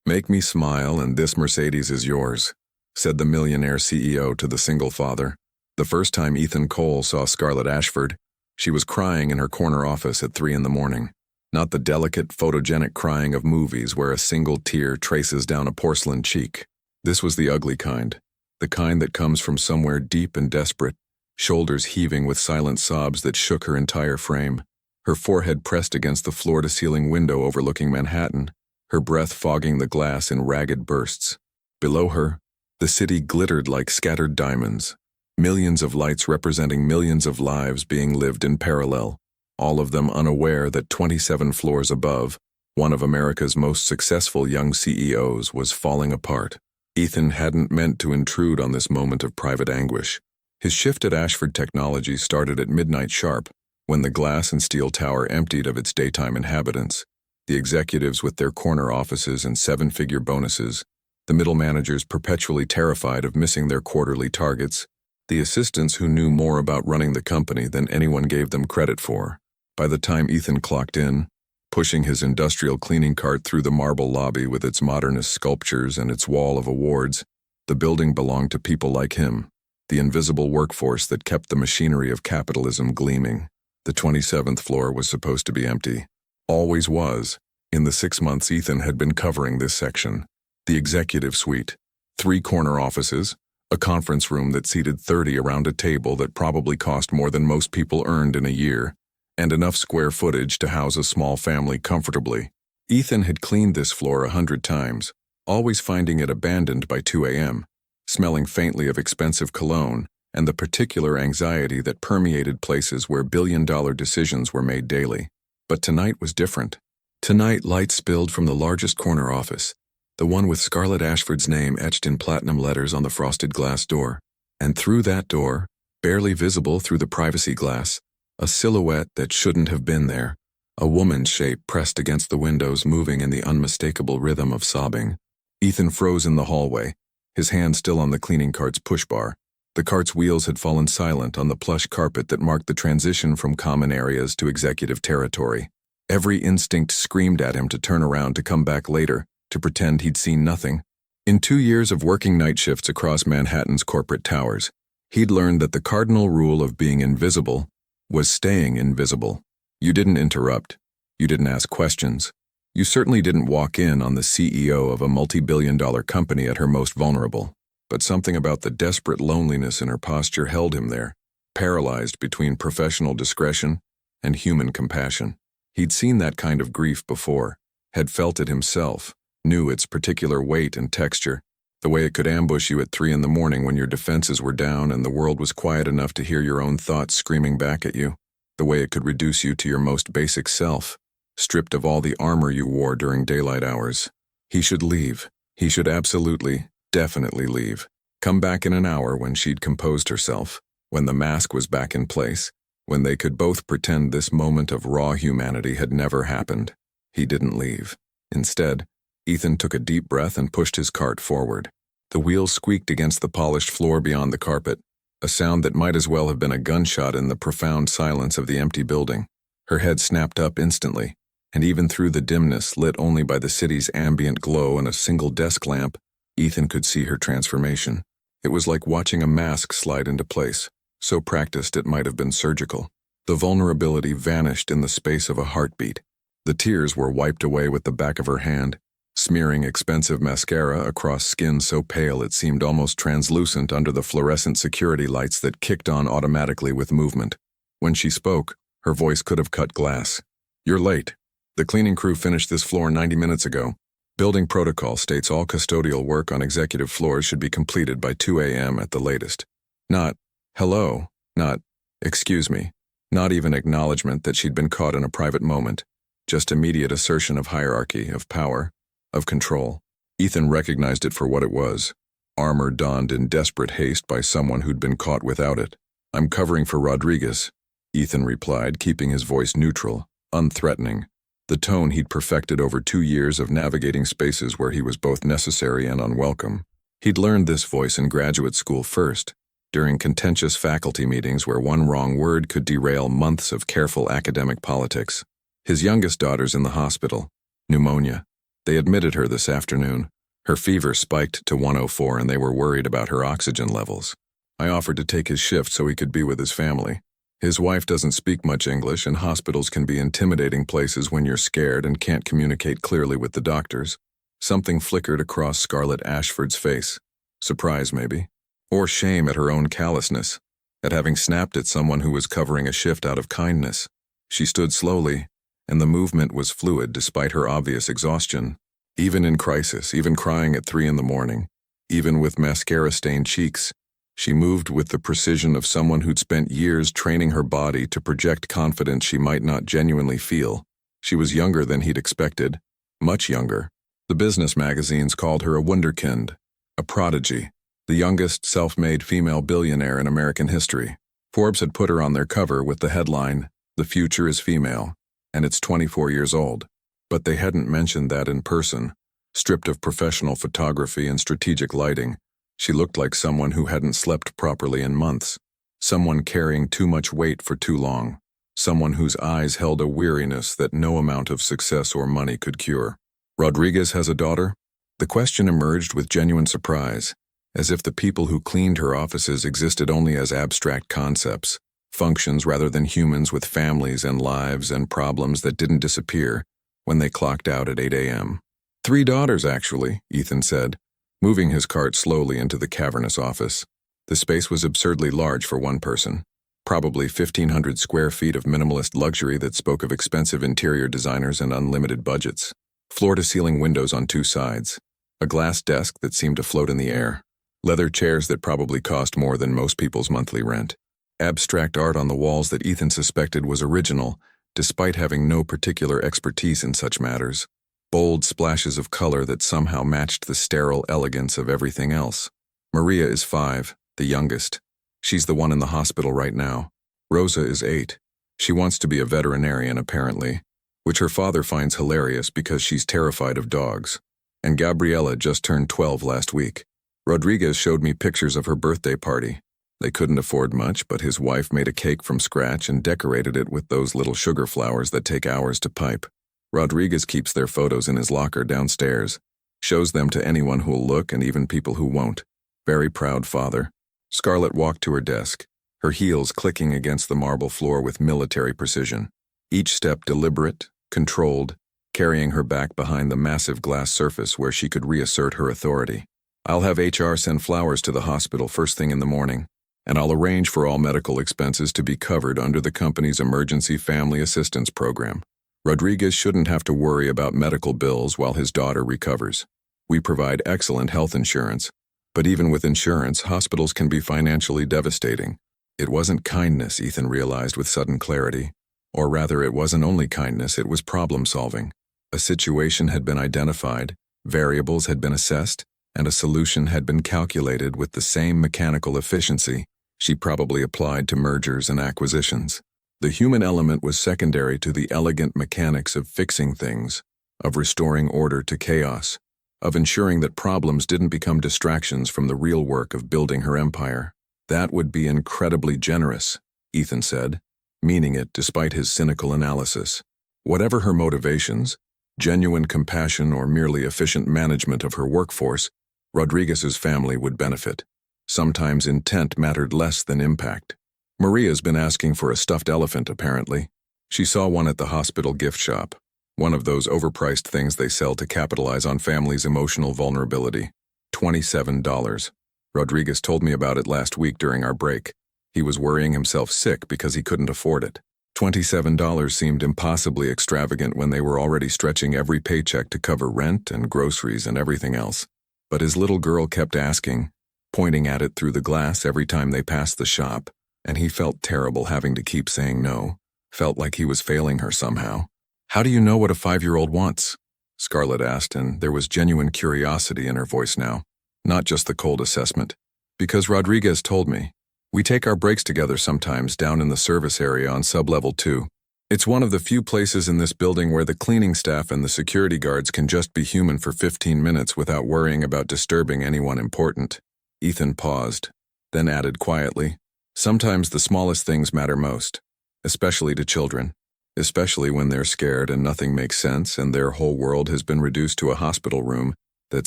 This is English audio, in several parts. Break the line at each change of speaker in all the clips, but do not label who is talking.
"Make me smile and this Mercedes is yours," said the millionaire CEO to the single father. The first time Ethan Cole saw Scarlett Ashford, she was crying in her corner office at 3 in the morning. Not the delicate, photogenic crying of movies where a single tear traces down a porcelain cheek. This was the ugly kind, the kind that comes from somewhere deep and desperate, shoulders heaving with silent sobs that shook her entire frame, her forehead pressed against the floor-to-ceiling window overlooking Manhattan, her breath fogging the glass in ragged bursts. Below her, the city glittered like scattered diamonds, millions of lights representing millions of lives being lived in parallel, all of them unaware that 27 floors above, one of America's most successful young CEOs was falling apart. Ethan hadn't meant to intrude on this moment of private anguish. His shift at Ashford Technologies started at midnight sharp, when the glass and steel tower emptied of its daytime inhabitants, the executives with their corner offices and seven-figure bonuses, the middle managers perpetually terrified of missing their quarterly targets, the assistants who knew more about running the company than anyone gave them credit for. By the time Ethan clocked in, pushing his industrial cleaning cart through the marble lobby with its modernist sculptures and its wall of awards, the building belonged to people like him, the invisible workforce that kept the machinery of capitalism gleaming. The 27th floor was supposed to be empty. Always was. In the 6 months Ethan had been covering this section. The executive suite, 3 corner offices, a conference room that seated 30 around a table that probably cost more than most people earned in a year, and enough square footage to house a small family comfortably. Ethan had cleaned this floor 100 times, always finding it abandoned by 2 a.m., smelling faintly of expensive cologne and the particular anxiety that permeated places where billion-dollar decisions were made daily. But tonight was different. Tonight light spilled from the largest corner office, the one with Scarlett Ashford's name etched in platinum letters on the frosted glass door, and through that door, barely visible through the privacy glass, a silhouette that shouldn't have been there, a woman's shape pressed against the windows moving in the unmistakable rhythm of sobbing. Ethan froze in the hallway, his hand still on the cleaning cart's push bar. The cart's wheels had fallen silent on the plush carpet that marked the transition from common areas to executive territory. Every instinct screamed at him to turn around to come back later, to pretend he'd seen nothing. In 2 years of working night shifts across Manhattan's corporate towers, he'd learned that the cardinal rule of being invisible was staying invisible. You didn't interrupt. You didn't ask questions. You certainly didn't walk in on the CEO of a multi-billion-dollar company at her most vulnerable. But something about the desperate loneliness in her posture held him there, paralyzed between professional discretion and human compassion. He'd seen that kind of grief before, had felt it himself, knew its particular weight and texture, the way it could ambush you at 3 in the morning when your defenses were down and the world was quiet enough to hear your own thoughts screaming back at you, the way it could reduce you to your most basic self, stripped of all the armor you wore during daylight hours. He should leave. He should absolutely, definitely leave. Come back in an hour when she'd composed herself, when the mask was back in place, when they could both pretend this moment of raw humanity had never happened. He didn't leave. Instead, Ethan took a deep breath and pushed his cart forward. The wheels squeaked against the polished floor beyond the carpet, a sound that might as well have been a gunshot in the profound silence of the empty building. Her head snapped up instantly, and even through the dimness lit only by the city's ambient glow and a single desk lamp, Ethan could see her transformation. It was like watching a mask slide into place, so practiced it might have been surgical. The vulnerability vanished in the space of a heartbeat. The tears were wiped away with the back of her hand, smearing expensive mascara across skin so pale it seemed almost translucent under the fluorescent security lights that kicked on automatically with movement. When she spoke, her voice could have cut glass. "You're late. The cleaning crew finished this floor 90 minutes ago. Building protocol states all custodial work on executive floors should be completed by 2 a.m. at the latest." Not, "Hello," not, "Excuse me," not even acknowledgement that she'd been caught in a private moment, just immediate assertion of hierarchy, of power, of control. Ethan recognized it for what it was, armor donned in desperate haste by someone who'd been caught without it. "I'm covering for Rodriguez," Ethan replied, keeping his voice neutral, unthreatening, the tone he'd perfected over 2 years of navigating spaces where he was both necessary and unwelcome. He'd learned this voice in graduate school first, during contentious faculty meetings where one wrong word could derail months of careful academic politics. His youngest daughter's in the hospital, pneumonia. They admitted her this afternoon. Her fever spiked to 104 and they were worried about her oxygen levels. I offered to take his shift so he could be with his family. His wife doesn't speak much English, and hospitals can be intimidating places when you're scared and can't communicate clearly with the doctors. Something flickered across Scarlett Ashford's face. Surprise, maybe. Or shame at her own callousness, at having snapped at someone who was covering a shift out of kindness. She stood slowly, and the movement was fluid despite her obvious exhaustion. Even in crisis, even crying at 3 in the morning, even with mascara-stained cheeks, she moved with the precision of someone who'd spent years training her body to project confidence she might not genuinely feel. She was younger than he'd expected, much younger. The business magazines called her a wunderkind, a prodigy, the youngest self-made female billionaire in American history. Forbes had put her on their cover with the headline, "The future is female, and it's 24 years old." But they hadn't mentioned that in person. Stripped of professional photography and strategic lighting, she looked like someone who hadn't slept properly in months, someone carrying too much weight for too long, someone whose eyes held a weariness that no amount of success or money could cure. "Rodriguez has a daughter?" The question emerged with genuine surprise, as if the people who cleaned her offices existed only as abstract concepts, functions rather than humans with families and lives and problems that didn't disappear when they clocked out at 8 a.m. "3 daughters, actually," Ethan said, moving his cart slowly into the cavernous office. The space was absurdly large for one person, probably 1,500 square feet of minimalist luxury that spoke of expensive interior designers and unlimited budgets. Floor-to-ceiling windows on 2 sides, a glass desk that seemed to float in the air, leather chairs that probably cost more than most people's monthly rent, abstract art on the walls that Ethan suspected was original, despite having no particular expertise in such matters, bold splashes of color that somehow matched the sterile elegance of everything else. Maria is 5, the youngest. She's the one in the hospital right now. Rosa is 8. She wants to be a veterinarian, apparently, which her father finds hilarious because she's terrified of dogs. And Gabriella just turned 12 last week. Rodriguez showed me pictures of her birthday party. They couldn't afford much, but his wife made a cake from scratch and decorated it with those little sugar flowers that take hours to pipe. Rodriguez keeps their photos in his locker downstairs, shows them to anyone who'll look and even people who won't. Very proud father. Scarlett walked to her desk, her heels clicking against the marble floor with military precision. Each step deliberate, controlled, carrying her back behind the massive glass surface where she could reassert her authority. "I'll have HR send flowers to the hospital first thing in the morning, and I'll arrange for all medical expenses to be covered under the company's Emergency Family Assistance Program. Rodriguez shouldn't have to worry about medical bills while his daughter recovers. We provide excellent health insurance, but even with insurance, hospitals can be financially devastating." It wasn't kindness, Ethan realized with sudden clarity. Or rather, it wasn't only kindness, it was problem-solving. A situation had been identified, variables had been assessed, and a solution had been calculated with the same mechanical efficiency she probably applied to mergers and acquisitions. The human element was secondary to the elegant mechanics of fixing things, of restoring order to chaos, of ensuring that problems didn't become distractions from the real work of building her empire. "That would be incredibly generous," Ethan said, meaning it despite his cynical analysis. Whatever her motivations, genuine compassion or merely efficient management of her workforce, Rodriguez's family would benefit. Sometimes intent mattered less than impact. Maria's been asking for a stuffed elephant, apparently. She saw one at the hospital gift shop, one of those overpriced things they sell to capitalize on families' emotional vulnerability. $27. Rodriguez told me about it last week during our break. He was worrying himself sick because he couldn't afford it. $27 seemed impossibly extravagant when they were already stretching every paycheck to cover rent and groceries and everything else. But his little girl kept asking, pointing at it through the glass every time they passed the shop, and he felt terrible having to keep saying no, felt like he was failing her somehow. "How do you know what a 5-year-old wants?" Scarlett asked, and there was genuine curiosity in her voice now, not just the cold assessment. "Because Rodriguez told me. We take our breaks together sometimes down in the service area on sub-level 2. It's one of the few places in this building where the cleaning staff and the security guards can just be human for 15 minutes without worrying about disturbing anyone important." Ethan paused, then added quietly, "Sometimes the smallest things matter most, especially to children." especially when they're scared and nothing makes sense and their whole world has been reduced to a hospital room that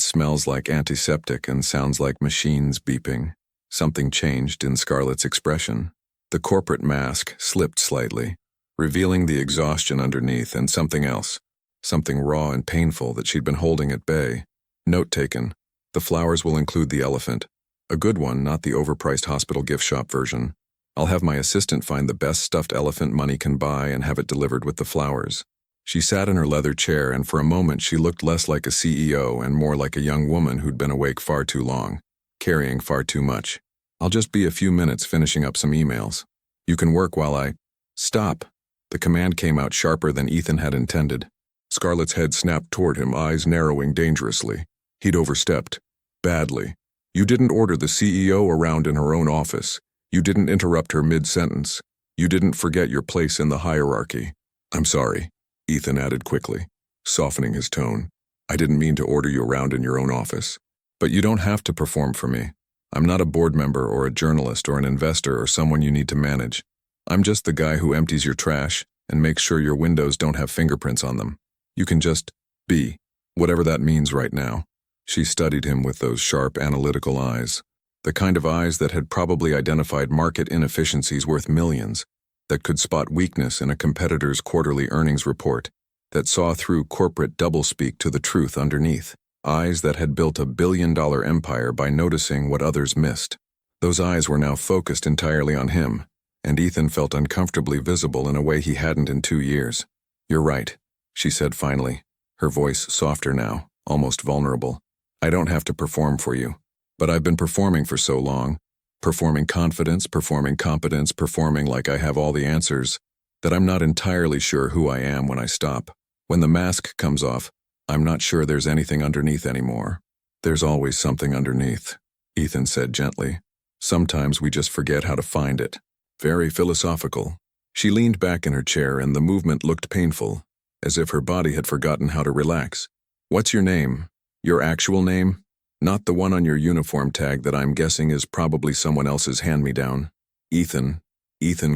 smells like antiseptic and sounds like machines beeping. Something changed in Scarlett's expression. The corporate mask slipped slightly, revealing the exhaustion underneath and something else, something raw and painful that she'd been holding at bay. Note taken: the flowers will include the elephant. A good one, not the overpriced hospital gift shop version. I'll have my assistant find the best stuffed elephant money can buy and have it delivered with the flowers. She sat in her leather chair, and for a moment she looked less like a CEO and more like a young woman who'd been awake far too long, carrying far too much. I'll just be a few minutes finishing up some emails. You can work while I... Stop. The command came out sharper than Ethan had intended. Scarlett's head snapped toward him, eyes narrowing dangerously. He'd overstepped. Badly. You didn't order the CEO around in her own office. You didn't interrupt her mid-sentence. You didn't forget your place in the hierarchy. I'm sorry, Ethan added quickly, softening his tone. I didn't mean to order you around in your own office. But you don't have to perform for me. I'm not a board member or a journalist or an investor or someone you need to manage. I'm just the guy who empties your trash and makes sure your windows don't have fingerprints on them. You can just be, whatever that means right now. She studied him with those sharp, analytical eyes, the kind of eyes that had probably identified market inefficiencies worth millions, that could spot weakness in a competitor's quarterly earnings report, that saw through corporate doublespeak to the truth underneath. Eyes that had built a billion-dollar empire by noticing what others missed. Those eyes were now focused entirely on him, and Ethan felt uncomfortably visible in a way he hadn't in 2 years. You're right, she said finally, her voice softer now, almost vulnerable. I don't have to perform for you, but I've been performing for so long, performing confidence, performing competence, performing like I have all the answers, that I'm not entirely sure who I am when I stop. When the mask comes off, I'm not sure there's anything underneath anymore. There's always something underneath, Ethan said gently. Sometimes we just forget how to find it. Very philosophical. She leaned back in her chair and the movement looked painful, as if her body had forgotten how to relax. What's your name? Your actual name? Not the one on your uniform tag that I'm guessing is probably someone else's hand-me-down. Ethan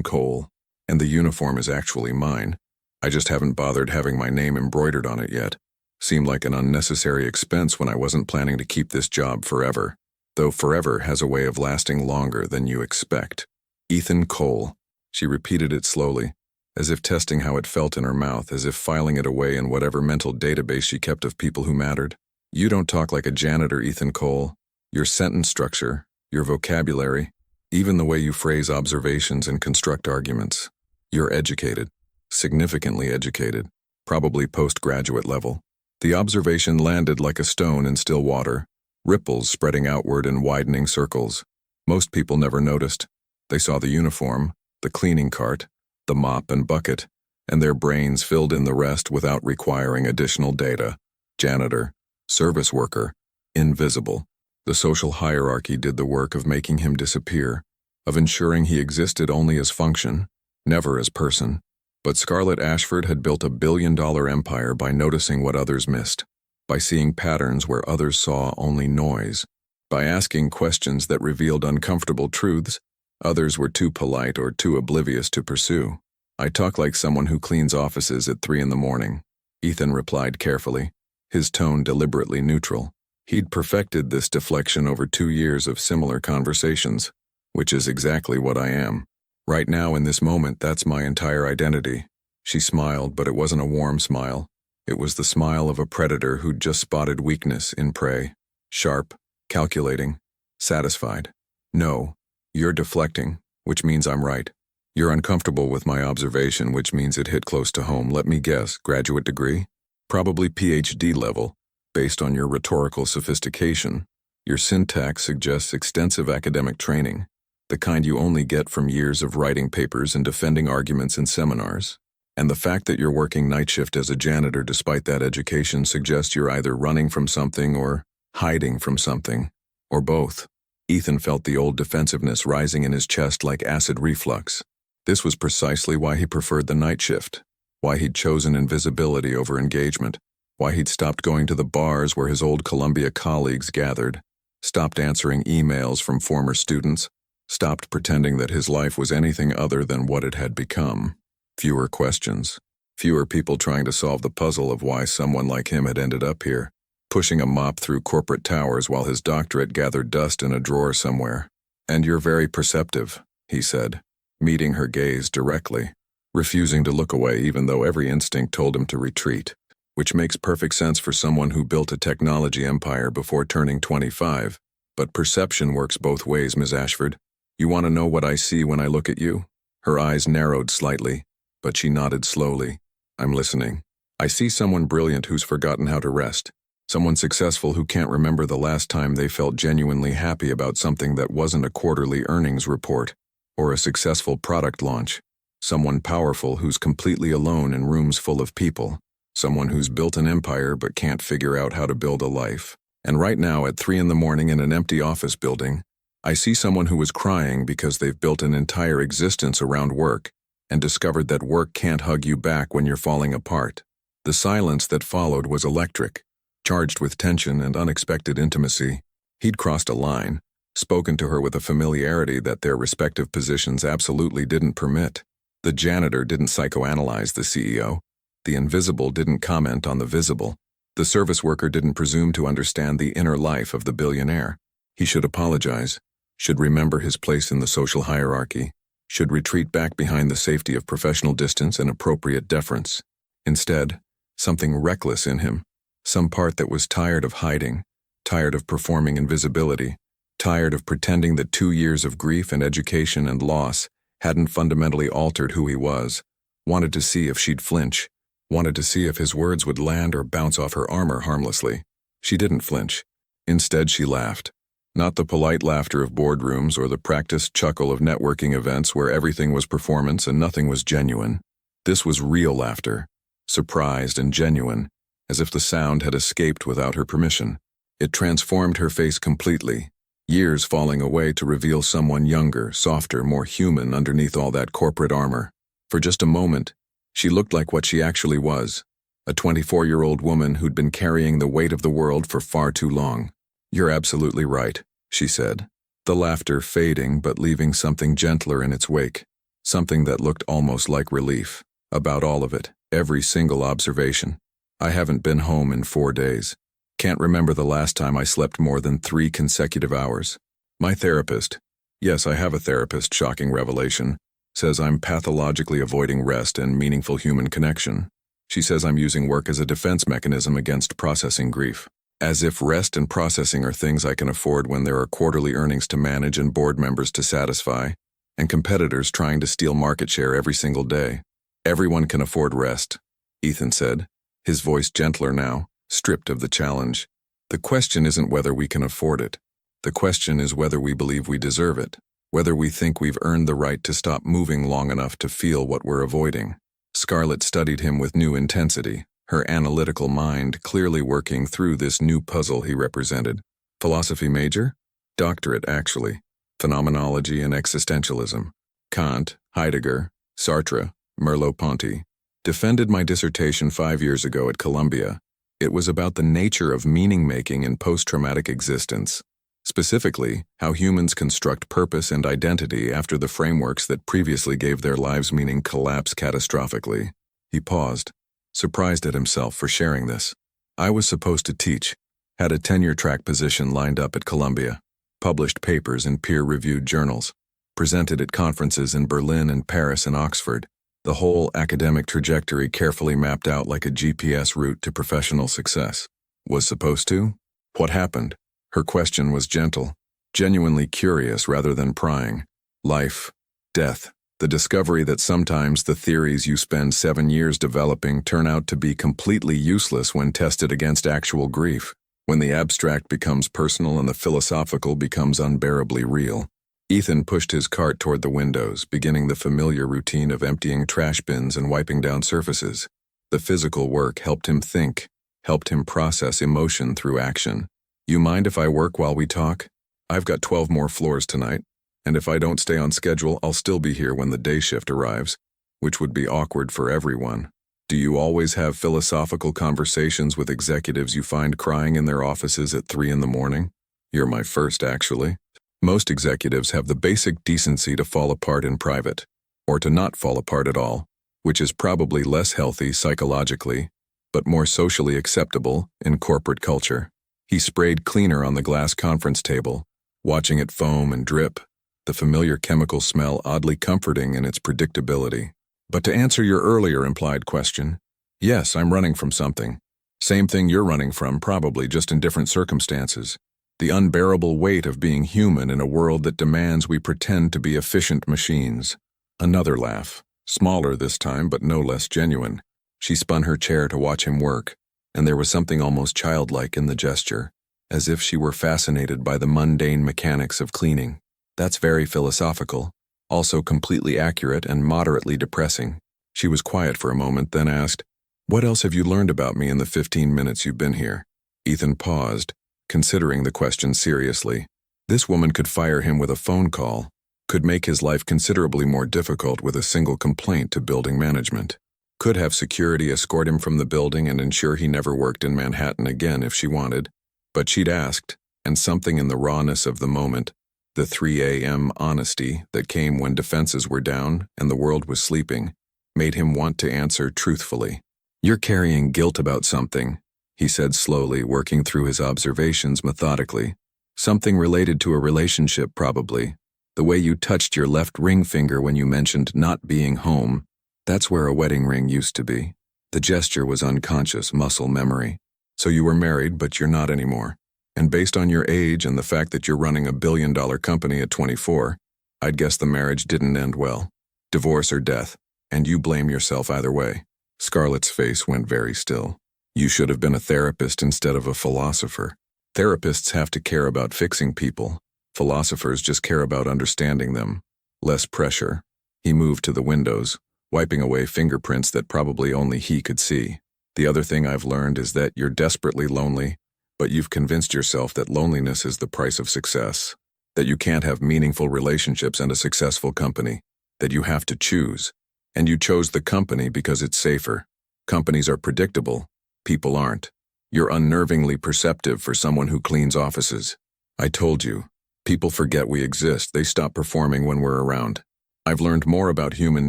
Cole. And the uniform is actually mine. I just haven't bothered having my name embroidered on it yet. Seemed like an unnecessary expense when I wasn't planning to keep this job forever. Though forever has a way of lasting longer than you expect. Ethan Cole. She repeated it slowly, as if testing how it felt in her mouth, as if filing it away in whatever mental database she kept of people who mattered. You don't talk like a janitor, Ethan Cole. Your sentence structure, your vocabulary, even the way you phrase observations and construct arguments. You're educated. Significantly educated. Probably postgraduate level. The observation landed like a stone in still water, ripples spreading outward in widening circles. Most people never noticed. They saw the uniform, the cleaning cart, the mop and bucket, and their brains filled in the rest without requiring additional data. Janitor, service worker, invisible. The social hierarchy did the work of making him disappear, of ensuring he existed only as function, never as person. But Scarlett Ashford had built a billion-dollar empire by noticing what others missed, by seeing patterns where others saw only noise, by asking questions that revealed uncomfortable truths others were too polite or too oblivious to pursue. I talk like someone who cleans offices at 3 a.m, Ethan replied carefully, his tone deliberately neutral. He'd perfected this deflection over 2 years of similar conversations, which is exactly what I am. Right now, in this moment, that's my entire identity. She smiled, but it wasn't a warm smile. It was the smile of a predator who'd just spotted weakness in prey. Sharp, calculating, satisfied. No, you're deflecting, which means I'm right. You're uncomfortable with my observation, which means it hit close to home. Let me guess, graduate degree? Probably PhD level, based on your rhetorical sophistication. Your syntax suggests extensive academic training, the kind you only get from years of writing papers and defending arguments in seminars. And the fact that you're working night shift as a janitor despite that education suggests you're either running from something or hiding from something, or both. Ethan felt the old defensiveness rising in his chest like acid reflux. This was precisely why he preferred the night shift, why he'd chosen invisibility over engagement, why he'd stopped going to the bars where his old Columbia colleagues gathered, stopped answering emails from former students, stopped pretending that his life was anything other than what it had become. Fewer questions. Fewer people trying to solve the puzzle of why someone like him had ended up here, pushing a mop through corporate towers while his doctorate gathered dust in a drawer somewhere. "And you're very perceptive," he said, meeting her gaze directly, refusing to look away even though every instinct told him to retreat, which makes perfect sense for someone who built a technology empire before turning 25. "But perception works both ways, Ms. Ashford. You want to know what I see when I look at you?" Her eyes narrowed slightly, but she nodded slowly. "I'm listening. I see someone brilliant who's forgotten how to rest. Someone successful who can't remember the last time they felt genuinely happy about something that wasn't a quarterly earnings report or a successful product launch. Someone powerful who's completely alone in rooms full of people. Someone who's built an empire but can't figure out how to build a life. And right now at 3 in the morning in an empty office building, I see someone who is crying because they've built an entire existence around work and discovered that work can't hug you back when you're falling apart." The silence that followed was electric, charged with tension and unexpected intimacy. He'd crossed a line, spoken to her with a familiarity that their respective positions absolutely didn't permit. The janitor didn't psychoanalyze the CEO. The invisible didn't comment on the visible. The service worker didn't presume to understand the inner life of the billionaire. He should apologize, should remember his place in the social hierarchy, should retreat back behind the safety of professional distance and appropriate deference. Instead, something reckless in him, some part that was tired of hiding, tired of performing invisibility, tired of pretending that 2 years of grief and education and loss hadn't fundamentally altered who he was, wanted to see if she'd flinch, wanted to see if his words would land or bounce off her armor harmlessly. She didn't flinch. Instead, she laughed. Not the polite laughter of boardrooms or the practiced chuckle of networking events where everything was performance and nothing was genuine. This was real laughter, surprised and genuine, as if the sound had escaped without her permission. It transformed her face completely, years falling away to reveal someone younger, softer, more human underneath all that corporate armor. For just a moment, she looked like what she actually was, a 24-year-old woman who'd been carrying the weight of the world for far too long. "You're absolutely right," she said, the laughter fading but leaving something gentler in its wake, something that looked almost like relief. "About all of it, every single observation. I haven't been home in 4 days. Can't remember the last time I slept more than 3 consecutive hours. My therapist, yes, I have a therapist, shocking revelation, says I'm pathologically avoiding rest and meaningful human connection. She says I'm using work as a defense mechanism against processing grief. As if rest and processing are things I can afford when there are quarterly earnings to manage and board members to satisfy, and competitors trying to steal market share every single day. Everyone can afford rest," Ethan said, his voice gentler now, stripped of the challenge. "The question isn't whether we can afford it. The question is whether we believe we deserve it, whether we think we've earned the right to stop moving long enough to feel what we're avoiding." Scarlett studied him with new intensity, her analytical mind clearly working through this new puzzle he represented. Philosophy major? Doctorate, actually. Phenomenology and existentialism. Kant, Heidegger, Sartre, Merleau-Ponty. Defended my dissertation 5 years ago at Columbia. It was about the nature of meaning-making in post-traumatic existence. Specifically, how humans construct purpose and identity after the frameworks that previously gave their lives meaning collapse catastrophically. He paused, surprised at himself for sharing this. "I was supposed to teach, had a tenure-track position lined up at Columbia, published papers in peer-reviewed journals, presented at conferences in Berlin and Paris and Oxford, the whole academic trajectory carefully mapped out like a GPS route to professional success. Was supposed to? What happened?" Her question was gentle, genuinely curious rather than prying. Life, death, the discovery that sometimes the theories you spend 7 years developing turn out to be completely useless when tested against actual grief, when the abstract becomes personal and the philosophical becomes unbearably real. Ethan pushed his cart toward the windows, beginning the familiar routine of emptying trash bins and wiping down surfaces. The physical work helped him think, helped him process emotion through action. "You mind if I work while we talk? I've got 12 more floors tonight, and if I don't stay on schedule, I'll still be here when the day shift arrives, which would be awkward for everyone. Do you always have philosophical conversations with executives you find crying in their offices at 3 in the morning? You're my first, actually. Most executives have the basic decency to fall apart in private, or to not fall apart at all. which is probably less healthy psychologically, but more socially acceptable in corporate culture. He sprayed cleaner on the glass conference table, watching it foam and drip, the familiar chemical smell oddly comforting in its predictability. But to answer your earlier implied question, yes, I'm running from something. Same thing you're running from, probably, just in different circumstances. The unbearable weight of being human in a world that demands we pretend to be efficient machines. Another laugh, smaller this time but no less genuine. She spun her chair to watch him work, and there was something almost childlike in the gesture, as if she were fascinated by the mundane mechanics of cleaning. That's very philosophical, also completely accurate and moderately depressing. She was quiet for a moment, then asked, "What else have you learned about me in the 15 minutes you've been here?" Ethan paused, considering the question seriously. This woman could fire him with a phone call, could make his life considerably more difficult with a single complaint to building management, could have security escort him from the building and ensure he never worked in Manhattan again if she wanted. But she'd asked, and something in the rawness of the moment, the 3 a.m. honesty that came when defenses were down and the world was sleeping, made him want to answer truthfully. "You're carrying guilt about something," he said slowly, working through his observations methodically. "Something related to a relationship, probably. The way you touched your left ring finger when you mentioned not being home, that's where a wedding ring used to be." The gesture was unconscious muscle memory. "So you were married, but you're not anymore. And based on your age and the fact that you're running a billion-dollar company at 24, I'd guess the marriage didn't end well. Divorce or death, and you blame yourself either way." Scarlett's face went very still. "You should have been a therapist instead of a philosopher. Therapists have to care about fixing people. Philosophers just care about understanding them. Less pressure." He moved to the windows, wiping away fingerprints that probably only he could see. "The other thing I've learned is that you're desperately lonely, but you've convinced yourself that loneliness is the price of success. That you can't have meaningful relationships and a successful company. That you have to choose. And you chose the company because it's safer. Companies are predictable. People aren't. You're unnervingly perceptive for someone who cleans offices. I told you. People forget we exist. They stop performing when we're around. I've learned more about human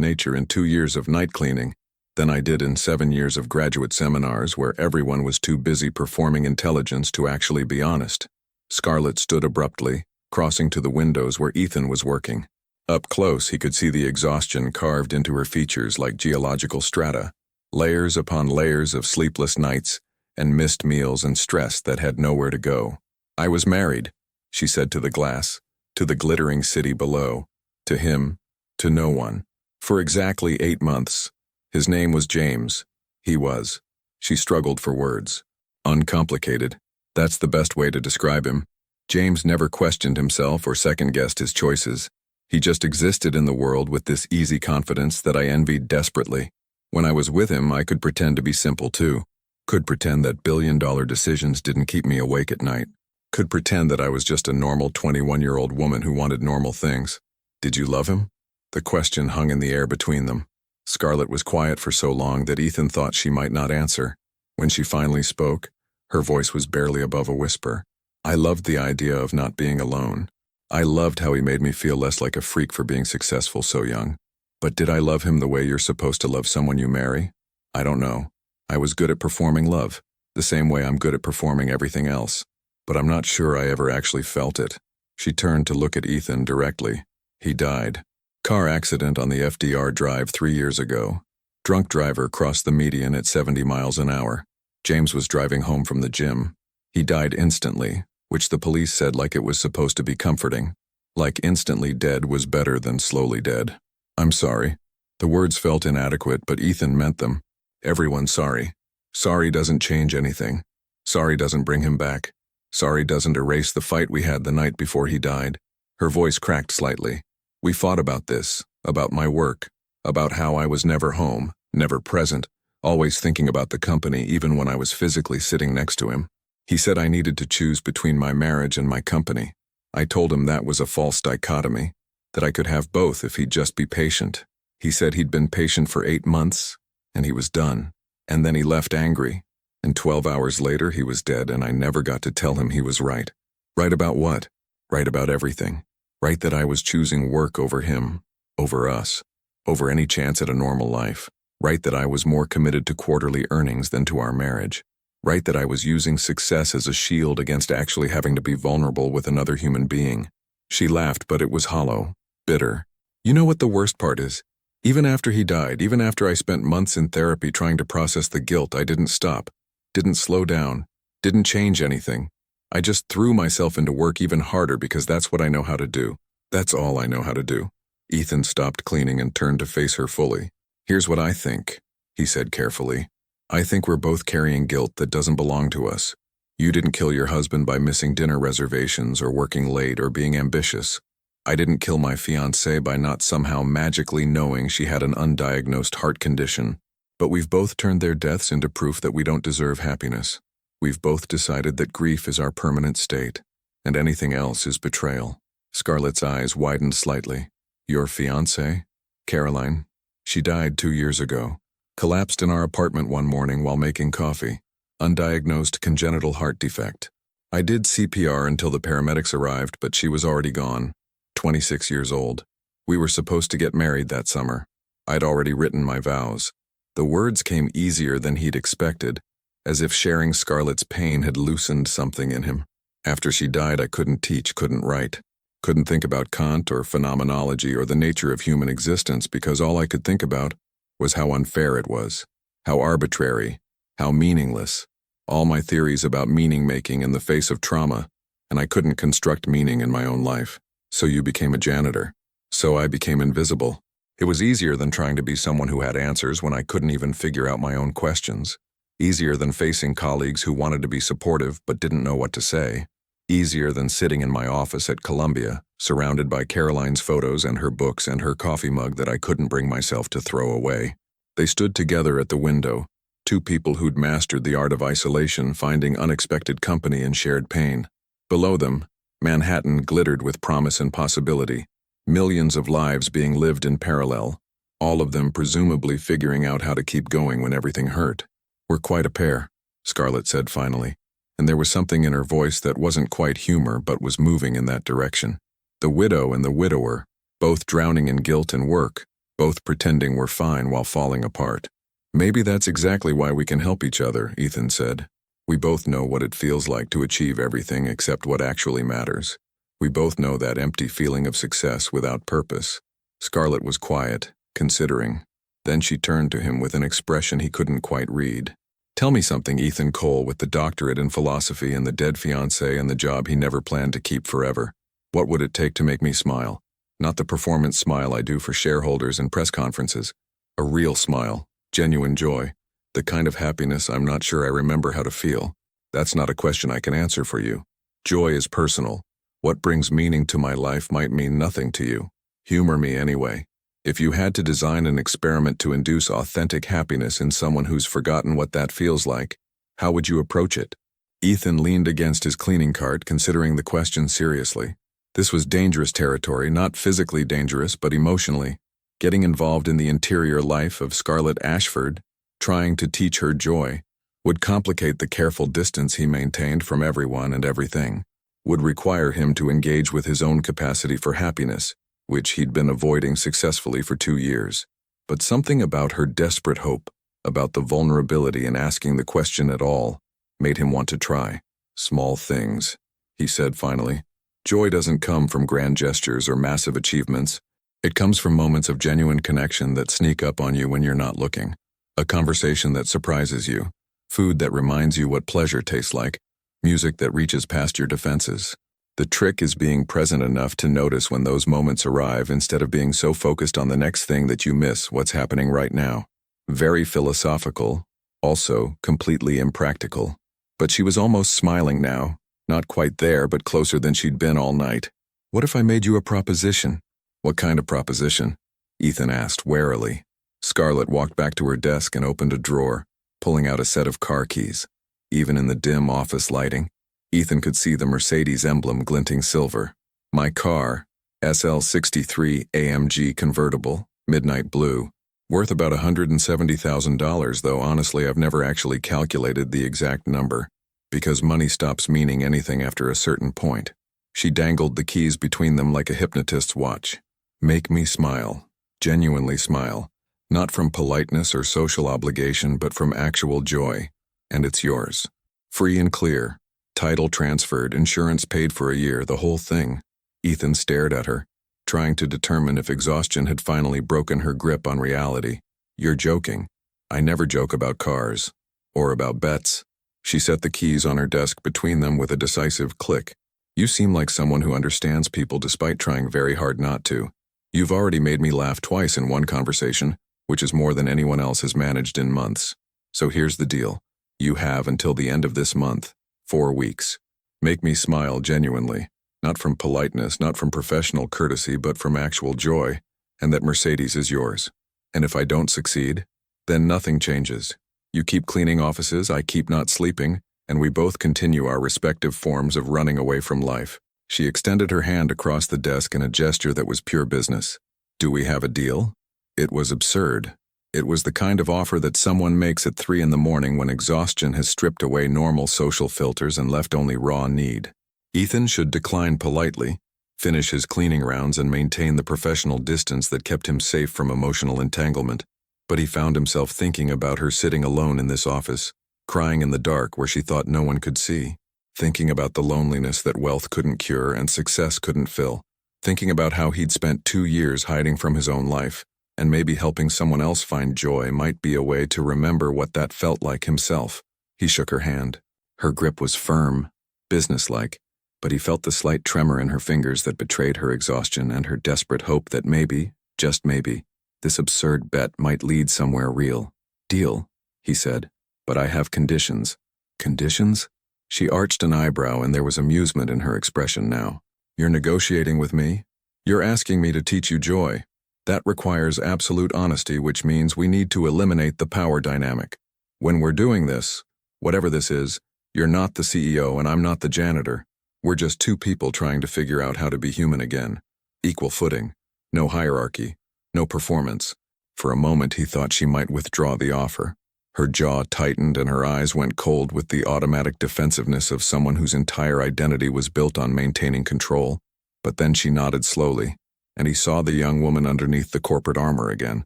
nature in 2 years of night cleaning than I did in 7 years of graduate seminars where everyone was too busy performing intelligence to actually be honest." Scarlett stood abruptly, crossing to the windows where Ethan was working. Up close, he could see the exhaustion carved into her features like geological strata, layers upon layers of sleepless nights and missed meals and stress that had nowhere to go. "I was married," she said to the glass, to the glittering city below, to him, to no one, for exactly 8 months. His name was James. He was. She struggled for words. Uncomplicated. That's the best way to describe him. James never questioned himself or second-guessed his choices. He just existed in the world with this easy confidence that I envied desperately. When I was with him, I could pretend to be simple too. Could pretend that billion-dollar decisions didn't keep me awake at night. Could pretend that I was just a normal 21-year-old woman who wanted normal things. Did you love him? The question hung in the air between them. Scarlett was quiet for so long that Ethan thought she might not answer. When she finally spoke, her voice was barely above a whisper. "I loved the idea of not being alone. I loved how he made me feel less like a freak for being successful so young. But did I love him the way you're supposed to love someone you marry? I don't know. I was good at performing love, the same way I'm good at performing everything else. But I'm not sure I ever actually felt it." She turned to look at Ethan directly. "He died. Car accident on the FDR Drive 3 years ago. Drunk driver crossed the median at 70 miles an hour. James was driving home from the gym. He died instantly, which the police said like it was supposed to be comforting. Like instantly dead was better than slowly dead. I'm sorry." The words felt inadequate, but Ethan meant them. Everyone's sorry. Sorry doesn't change anything. Sorry doesn't bring him back. Sorry doesn't erase the fight we had the night before he died. Her voice cracked slightly. "We fought about this, about my work, about how I was never home, never present, always thinking about the company even when I was physically sitting next to him. He said I needed to choose between my marriage and my company. I told him that was a false dichotomy, that I could have both if he'd just be patient. He said he'd been patient for 8 months, and he was done. And then he left angry, and 12 hours later he was dead, and I never got to tell him he was right. Right about what? Right about everything. Right that I was choosing work over him, over us, over any chance at a normal life. Right that I was more committed to quarterly earnings than to our marriage. Right that I was using success as a shield against actually having to be vulnerable with another human being. She laughed, but it was hollow, bitter. You know what the worst part is? Even after he died, even after I spent months in therapy trying to process the guilt, I didn't stop, didn't slow down, didn't change anything. I just threw myself into work even harder because that's what I know how to do. That's all I know how to do. Ethan stopped cleaning and turned to face her fully. Here's what I think, he said carefully. I think we're both carrying guilt that doesn't belong to us. You didn't kill your husband by missing dinner reservations or working late or being ambitious. I didn't kill my fiancée by not somehow magically knowing she had an undiagnosed heart condition. But we've both turned their deaths into proof that we don't deserve happiness. We've both decided that grief is our permanent state, and anything else is betrayal. Scarlett's eyes widened slightly. Your fiancée? Caroline? She died 2 years ago. Collapsed in our apartment one morning while making coffee. Undiagnosed congenital heart defect. I did CPR until the paramedics arrived, but she was already gone. 26 years old. We were supposed to get married that summer. I'd already written my vows. The words came easier than he'd expected, as if sharing Scarlett's pain had loosened something in him. After she died, I couldn't teach, couldn't write. Couldn't think about Kant or phenomenology or the nature of human existence because all I could think about was how unfair it was, how arbitrary, how meaningless. All my theories about meaning-making in the face of trauma, and I couldn't construct meaning in my own life. So you became a janitor. So I became invisible. It was easier than trying to be someone who had answers when I couldn't even figure out my own questions. Easier than facing colleagues who wanted to be supportive but didn't know what to say. Easier than sitting in my office at Columbia, surrounded by Caroline's photos and her books and her coffee mug that I couldn't bring myself to throw away. They stood together at the window, two people who'd mastered the art of isolation, finding unexpected company in shared pain. Below them, Manhattan glittered with promise and possibility, millions of lives being lived in parallel, all of them presumably figuring out how to keep going when everything hurt. We're quite a pair, Scarlett said finally, and there was something in her voice that wasn't quite humor but was moving in that direction. The widow and the widower, both drowning in guilt and work, both pretending we're fine while falling apart. Maybe that's exactly why we can help each other, Ethan said. We both know what it feels like to achieve everything except what actually matters. We both know that empty feeling of success without purpose. Scarlett was quiet, considering. Then she turned to him with an expression he couldn't quite read. Tell me something, Ethan Cole, with the doctorate in philosophy and the dead fiancé and the job he never planned to keep forever. What would it take to make me smile? Not the performance smile I do for shareholders and press conferences. A real smile, genuine joy. The kind of happiness I'm not sure I remember how to feel. That's not a question I can answer for you. Joy is personal. What brings meaning to my life might mean nothing to you. Humor me anyway. If you had to design an experiment to induce authentic happiness in someone who's forgotten what that feels like, how would you approach it? Ethan leaned against his cleaning cart, considering the question seriously. This was dangerous territory, not physically dangerous, but emotionally. Getting involved in the interior life of Scarlett Ashford, trying to teach her joy, would complicate the careful distance he maintained from everyone and everything, would require him to engage with his own capacity for happiness, which he'd been avoiding successfully for 2 years. But something about her desperate hope, about the vulnerability in asking the question at all, made him want to try. Small things, he said finally. Joy doesn't come from grand gestures or massive achievements. It comes from moments of genuine connection that sneak up on you when you're not looking. A conversation that surprises you, food that reminds you what pleasure tastes like, music that reaches past your defenses. The trick is being present enough to notice when those moments arrive instead of being so focused on the next thing that you miss what's happening right now. Very philosophical, also completely impractical. But she was almost smiling now, not quite there but closer than she'd been all night. What if I made you a proposition? What kind of proposition? Ethan asked warily. Scarlett walked back to her desk and opened a drawer, pulling out a set of car keys. Even in the dim office lighting, Ethan could see the Mercedes emblem glinting silver. My car, SL63 AMG convertible, midnight blue, worth about $170,000, though honestly I've never actually calculated the exact number, because money stops meaning anything after a certain point. She dangled the keys between them like a hypnotist's watch. Make me smile, genuinely smile. Not from politeness or social obligation, but from actual joy. And it's yours. Free and clear. Title transferred, insurance paid for a year, the whole thing. Ethan stared at her, trying to determine if exhaustion had finally broken her grip on reality. You're joking. I never joke about cars. Or about bets. She set the keys on her desk between them with a decisive click. You seem like someone who understands people despite trying very hard not to. You've already made me laugh twice in one conversation, which is more than anyone else has managed in months. So here's the deal. You have until the end of this month, 4 weeks. Make me smile genuinely, not from politeness, not from professional courtesy, but from actual joy, and that Mercedes is yours. And if I don't succeed, then nothing changes. You keep cleaning offices, I keep not sleeping, and we both continue our respective forms of running away from life. She extended her hand across the desk in a gesture that was pure business. Do we have a deal? It was absurd. It was the kind of offer that someone makes at 3 in the morning when exhaustion has stripped away normal social filters and left only raw need. Ethan should decline politely, finish his cleaning rounds and maintain the professional distance that kept him safe from emotional entanglement. But he found himself thinking about her sitting alone in this office, crying in the dark where she thought no one could see, thinking about the loneliness that wealth couldn't cure and success couldn't fill, thinking about how he'd spent 2 years hiding from his own life, and maybe helping someone else find joy might be a way to remember what that felt like himself. He shook her hand. Her grip was firm, businesslike, but he felt the slight tremor in her fingers that betrayed her exhaustion and her desperate hope that maybe, just maybe, this absurd bet might lead somewhere real. Deal, he said, but I have conditions. Conditions? She arched an eyebrow and there was amusement in her expression now. You're negotiating with me? You're asking me to teach you joy. That requires absolute honesty, which means we need to eliminate the power dynamic. When we're doing this, whatever this is, you're not the CEO and I'm not the janitor. We're just two people trying to figure out how to be human again. Equal footing. No hierarchy. No performance. For a moment he thought she might withdraw the offer. Her jaw tightened and her eyes went cold with the automatic defensiveness of someone whose entire identity was built on maintaining control. But then she nodded slowly, and he saw the young woman underneath the corporate armor again.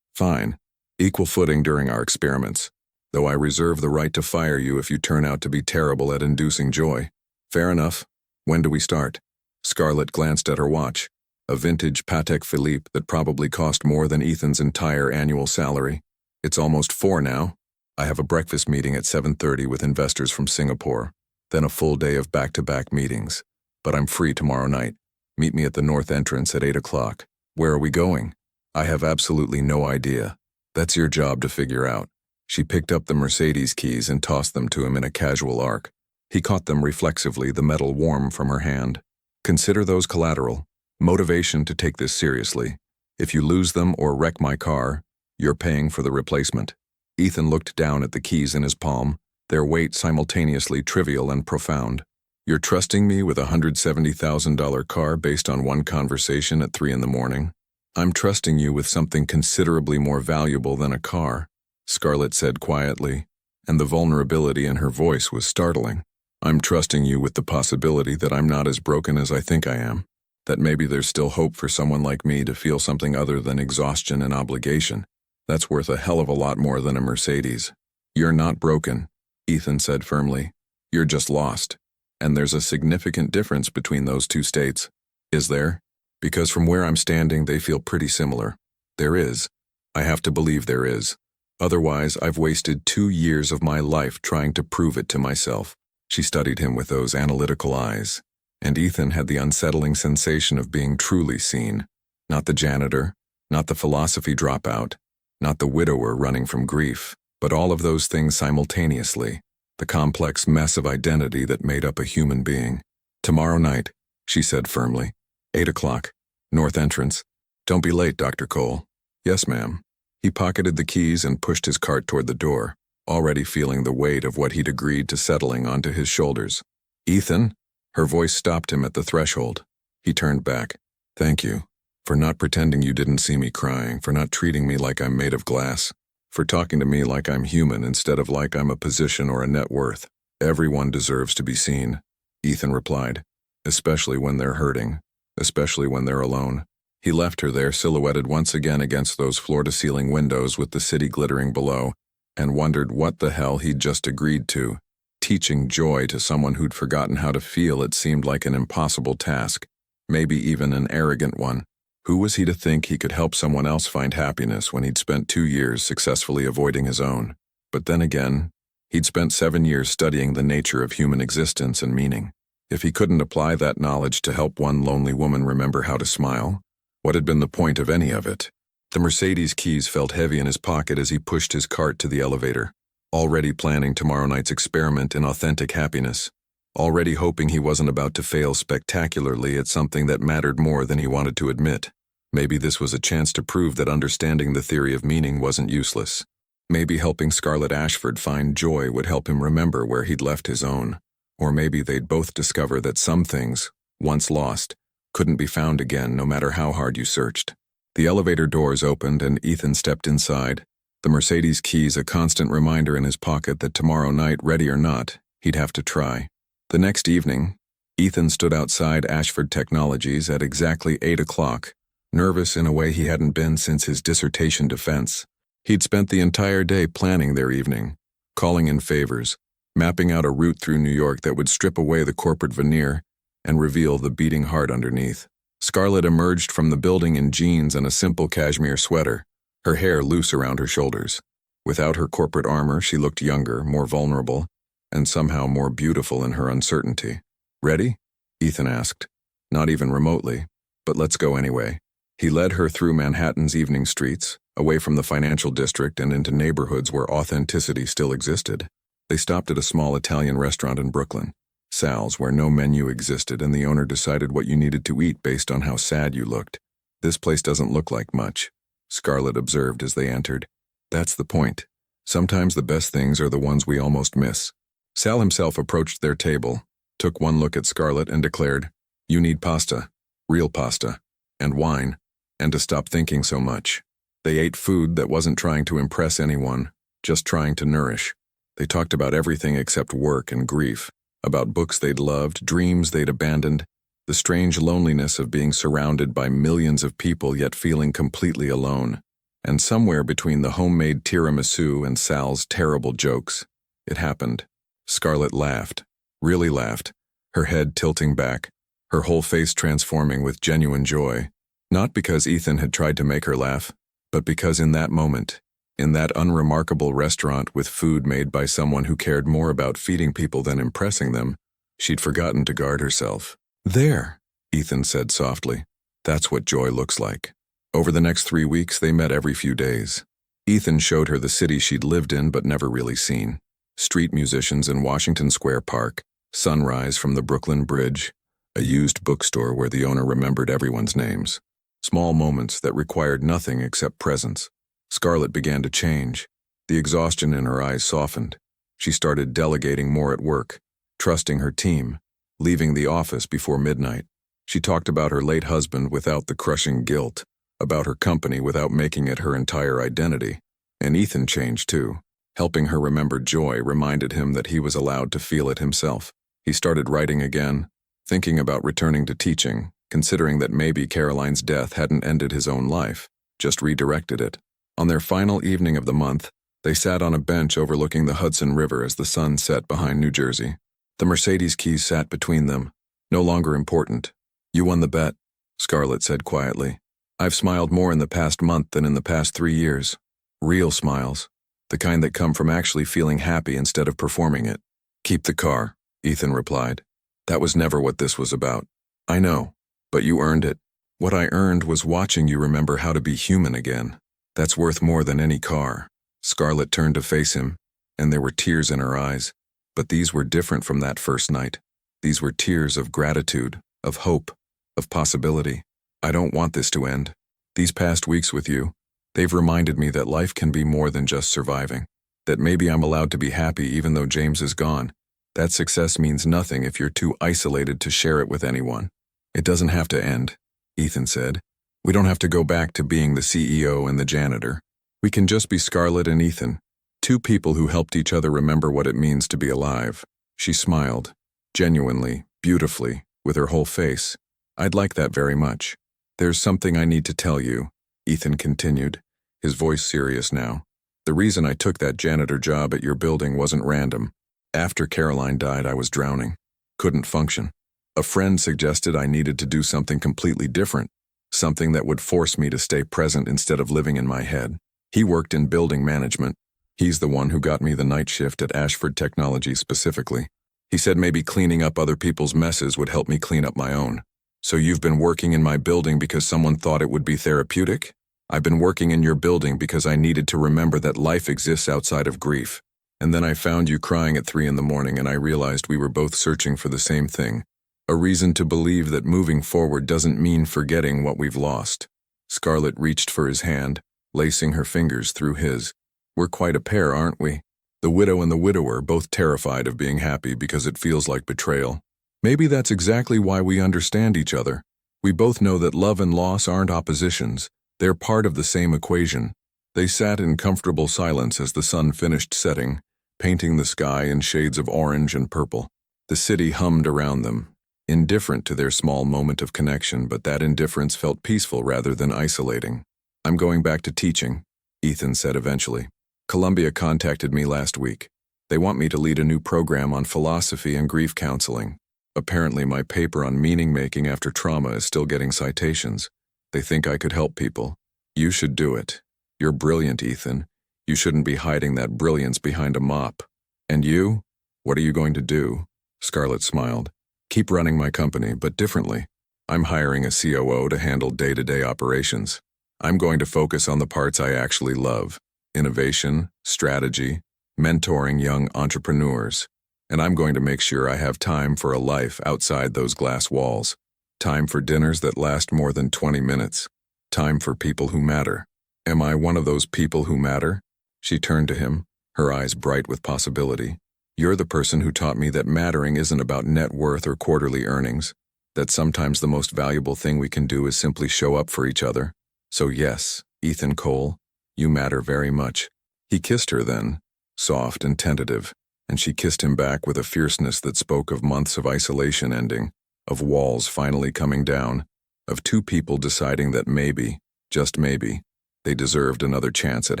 Fine. Equal footing during our experiments. Though I reserve the right to fire you if you turn out to be terrible at inducing joy. Fair enough. When do we start? Scarlett glanced at her watch. A vintage Patek Philippe that probably cost more than Ethan's entire annual salary. It's almost 4 now. I have a breakfast meeting at 7:30 with investors from Singapore, then a full day of back-to-back meetings. But I'm free tomorrow night. Meet me at the north entrance at 8 o'clock. Where are we going? I have absolutely no idea. That's your job to figure out. She picked up the Mercedes keys and tossed them to him in a casual arc. He caught them reflexively, the metal warm from her hand. Consider those collateral. Motivation to take this seriously. If you lose them or wreck my car, you're paying for the replacement. Ethan looked down at the keys in his palm, their weight simultaneously trivial and profound. You're trusting me with a $170,000 car based on one conversation at 3 in the morning? I'm trusting you with something considerably more valuable than a car, Scarlett said quietly, and the vulnerability in her voice was startling. I'm trusting you with the possibility that I'm not as broken as I think I am. That maybe there's still hope for someone like me to feel something other than exhaustion and obligation. That's worth a hell of a lot more than a Mercedes. You're not broken, Ethan said firmly. You're just lost. And there's a significant difference between those two states. Is there? Because from where I'm standing, they feel pretty similar. There is. I have to believe there is. Otherwise, I've wasted 2 years of my life trying to prove it to myself. She studied him with those analytical eyes. And Ethan had the unsettling sensation of being truly seen. Not the janitor, not the philosophy dropout, not the widower running from grief, but all of those things simultaneously, the complex mess of identity that made up a human being. Tomorrow night, she said firmly. 8 o'clock, north entrance. Don't be late, Dr. Cole. Yes, ma'am. He pocketed the keys and pushed his cart toward the door, already feeling the weight of what he'd agreed to settling onto his shoulders. Ethan? Her voice stopped him at the threshold. He turned back. Thank you. For not pretending you didn't see me crying, for not treating me like I'm made of glass, for talking to me like I'm human instead of like I'm a position or a net worth. Everyone deserves to be seen, Ethan replied, especially when they're hurting, especially when they're alone. He left her there, silhouetted once again against those floor-to-ceiling windows with the city glittering below, and wondered what the hell he'd just agreed to. Teaching joy to someone who'd forgotten how to feel, it seemed like an impossible task, maybe even an arrogant one. Who was he to think he could help someone else find happiness when he'd spent 2 years successfully avoiding his own? But then again, he'd spent 7 years studying the nature of human existence and meaning. If he couldn't apply that knowledge to help one lonely woman remember how to smile, what had been the point of any of it? The Mercedes keys felt heavy in his pocket as he pushed his cart to the elevator, already planning tomorrow night's experiment in authentic happiness, already hoping he wasn't about to fail spectacularly at something that mattered more than he wanted to admit. Maybe this was a chance to prove that understanding the theory of meaning wasn't useless. Maybe helping Scarlett Ashford find joy would help him remember where he'd left his own. Or maybe they'd both discover that some things, once lost, couldn't be found again no matter how hard you searched. The elevator doors opened and Ethan stepped inside, the Mercedes keys a constant reminder in his pocket that tomorrow night, ready or not, he'd have to try. The next evening, Ethan stood outside Ashford Technologies at exactly 8 o'clock, nervous in a way he hadn't been since his dissertation defense. He'd spent the entire day planning their evening, calling in favors, mapping out a route through New York that would strip away the corporate veneer and reveal the beating heart underneath. Scarlett emerged from the building in jeans and a simple cashmere sweater, her hair loose around her shoulders. Without her corporate armor, she looked younger, more vulnerable, and somehow more beautiful in her uncertainty. "Ready?" Ethan asked. "Not even remotely, but let's go anyway." He led her through Manhattan's evening streets, away from the financial district and into neighborhoods where authenticity still existed. They stopped at a small Italian restaurant in Brooklyn, Sal's, where no menu existed and the owner decided what you needed to eat based on how sad you looked. "This place doesn't look like much," Scarlett observed as they entered. "That's the point. Sometimes the best things are the ones we almost miss." Sal himself approached their table, took one look at Scarlett and declared, "You need pasta, real pasta, and wine, and to stop thinking so much." They ate food that wasn't trying to impress anyone, just trying to nourish. They talked about everything except work and grief, about books they'd loved, dreams they'd abandoned, the strange loneliness of being surrounded by millions of people yet feeling completely alone. And somewhere between the homemade tiramisu and Sal's terrible jokes, it happened. Scarlett laughed, really laughed, her head tilting back, her whole face transforming with genuine joy. Not because Ethan had tried to make her laugh, but because in that moment, in that unremarkable restaurant with food made by someone who cared more about feeding people than impressing them, she'd forgotten to guard herself. "There," Ethan said softly. "That's what joy looks like." Over the next 3 weeks, they met every few days. Ethan showed her the city she'd lived in but never really seen. Street musicians in Washington Square Park, sunrise from the Brooklyn Bridge, a used bookstore where the owner remembered everyone's names. Small moments that required nothing except presence. Scarlett began to change. The exhaustion in her eyes softened. She started delegating more at work, trusting her team, leaving the office before midnight. She talked about her late husband without the crushing guilt, about her company without making it her entire identity. And Ethan changed too. Helping her remember joy reminded him that he was allowed to feel it himself. He started writing again, thinking about returning to teaching, considering that maybe Caroline's death hadn't ended his own life, just redirected it. On their final evening of the month, they sat on a bench overlooking the Hudson River as the sun set behind New Jersey. The Mercedes keys sat between them, no longer important. "You won the bet," Scarlett said quietly. "I've smiled more in the past month than in the past 3 years. Real smiles, the kind that come from actually feeling happy instead of performing it." "Keep the car," Ethan replied. "That was never what this was about." "I know, but you earned it. What I earned was watching you remember how to be human again. That's worth more than any car." Scarlett turned to face him, and there were tears in her eyes. But these were different from that first night. These were tears of gratitude, of hope, of possibility. "I don't want this to end. These past weeks with you, they've reminded me that life can be more than just surviving. That maybe I'm allowed to be happy even though James is gone. That success means nothing if you're too isolated to share it with anyone." "It doesn't have to end," Ethan said. "We don't have to go back to being the CEO and the janitor. We can just be Scarlett and Ethan, two people who helped each other remember what it means to be alive." She smiled, genuinely, beautifully, with her whole face. "I'd like that very much." There's something I need to tell you, Ethan continued, his voice serious now. The reason I took that janitor job at your building wasn't random. After Caroline died, I was drowning. Couldn't function. A friend suggested I needed to do something completely different, something that would force me to stay present instead of living in my head. He worked in building management. He's the one who got me the night shift at Ashford Technology specifically. He said maybe cleaning up other people's messes would help me clean up my own. So you've been working in my building because someone thought it would be therapeutic? I've been working in your building because I needed to remember that life exists outside of grief. And then I found you crying at 3 in the morning and I realized we were both searching for the same thing. A reason to believe that moving forward doesn't mean forgetting what we've lost. Scarlett reached for his hand, lacing her fingers through his. We're quite a pair, aren't we? The widow and the widower, both terrified of being happy because it feels like betrayal. Maybe that's exactly why we understand each other. We both know that love and loss aren't oppositions. They're part of the same equation. They sat in comfortable silence as the sun finished setting, painting the sky in shades of orange and purple. The city hummed around them, indifferent to their small moment of connection, but that indifference felt peaceful rather than isolating. I'm going back to teaching, Ethan said eventually. Columbia contacted me last week. They want me to lead a new program on philosophy and grief counseling. Apparently my paper on meaning-making after trauma is still getting citations. They think I could help people. You should do it. You're brilliant, Ethan. You shouldn't be hiding that brilliance behind a mop. And you? What are you going to do? Scarlett smiled. Keep running my company, but differently. I'm hiring a COO to handle day-to-day operations. I'm going to focus on the parts I actually love. Innovation, strategy, mentoring young entrepreneurs. And I'm going to make sure I have time for a life outside those glass walls. Time for dinners that last more than 20 minutes. Time for people who matter. Am I one of those people who matter? She turned to him, her eyes bright with possibility. You're the person who taught me that mattering isn't about net worth or quarterly earnings, that sometimes the most valuable thing we can do is simply show up for each other. So yes, Ethan Cole, you matter very much. He kissed her then, soft and tentative, and she kissed him back with a fierceness that spoke of months of isolation ending, of walls finally coming down, of two people deciding that maybe, just maybe, they deserved another chance at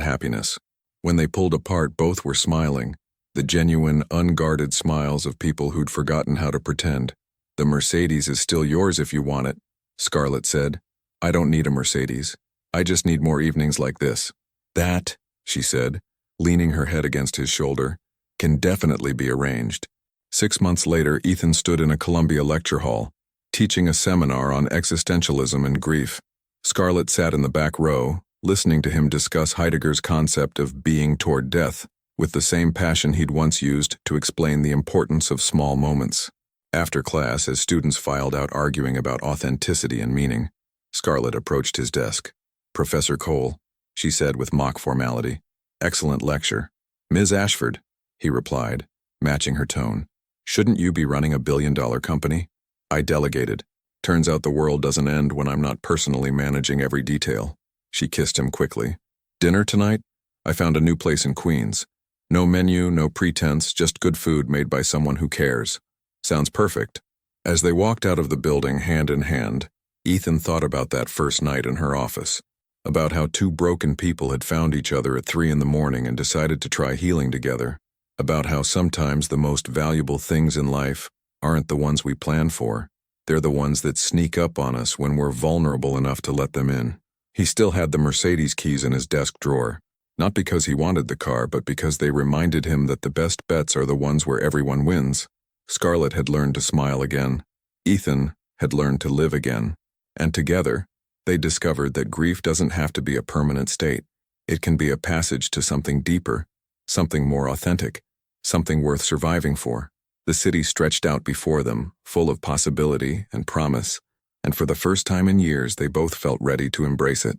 happiness. When they pulled apart, both were smiling, the genuine, unguarded smiles of people who'd forgotten how to pretend. The Mercedes is still yours if you want it, Scarlett said. I don't need a Mercedes. I just need more evenings like this. That, she said, leaning her head against his shoulder, can definitely be arranged. 6 months later, Ethan stood in a Columbia lecture hall, teaching a seminar on existentialism and grief. Scarlett sat in the back row, listening to him discuss Heidegger's concept of being toward death, with the same passion he'd once used to explain the importance of small moments. After class, as students filed out arguing about authenticity and meaning, Scarlett approached his desk. Professor Cole, she said with mock formality. Excellent lecture. Ms. Ashford, he replied, matching her tone. Shouldn't you be running a billion-dollar company? I delegated. Turns out the world doesn't end when I'm not personally managing every detail. She kissed him quickly. Dinner tonight? I found a new place in Queens. No menu, no pretense, just good food made by someone who cares. Sounds perfect. As they walked out of the building hand in hand, Ethan thought about that first night in her office, about how two broken people had found each other at 3 in the morning and decided to try healing together, about how sometimes the most valuable things in life aren't the ones we plan for. They're the ones that sneak up on us when we're vulnerable enough to let them in. He still had the Mercedes keys in his desk drawer, not because he wanted the car, but because they reminded him that the best bets are the ones where everyone wins. Scarlett had learned to smile again. Ethan had learned to live again. And together, they discovered that grief doesn't have to be a permanent state. It can be a passage to something deeper, something more authentic, something worth surviving for. The city stretched out before them, full of possibility and promise, and for the first time in years they both felt ready to embrace it.